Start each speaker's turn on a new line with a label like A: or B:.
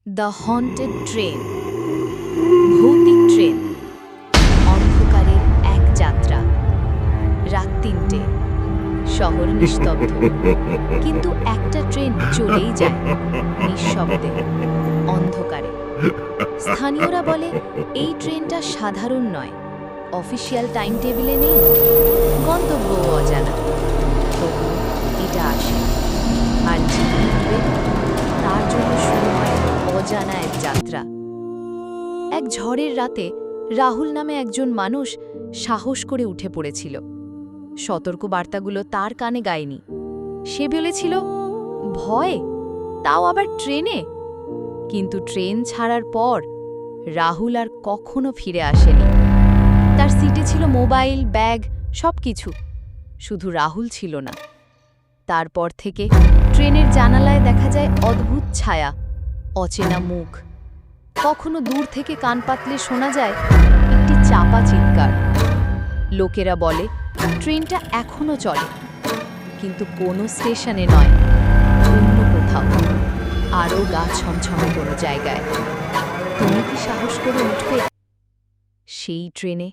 A: The haunted train, ভৌতিক train, অন্ধকারের এক যাত্রা। রাত ৩টে, শহর নিস্তব্ধ, কিন্তু একটা ট্রেন চলেই যায় নিঃশব্দে, অন্ধকারে। স্থানীয়রা বলে এই ট্রেনটা সাধারণ নয়, অফিসিয়াল টাইম টেবিলে নেই, গন্তব্যও অজানা। তবু এটা আসে, আর যে উঠবে তার জন্য শুরু হয় অজানা এক যাত্রা। এক ঝড়ের রাতে রাহুল নামে একজন মানুষ সাহস করে উঠে পড়েছিল। সতর্ক বার্তাগুলো তার কানে গায়নি। সে বলেছিল, ভয়, তাও আবার ট্রেনে। কিন্তু ট্রেন ছাড়ার পর রাহুল আর কখনো ফিরে আসেনি। তার সিটে ছিল মোবাইল, ব্যাগ, সবকিছু, শুধু রাহুল ছিল না। তারপর থেকে ট্রেনের জানালায় দেখা যায় অদ্ভুত ছায়া, অচেনা মুখ। কখনো দূর থেকে কান পাতলে শোনা যায় একটি চাপা চিৎকার। লোকেরা বলে ট্রেনটা এখনো চলে, কিন্তু কোনো স্টেশনে নয়, অন্য কোথাও, আরও গা ছমছমে কোনো জায়গায়। তুমি কি সাহস করে উঠবে সেই ট্রেনে?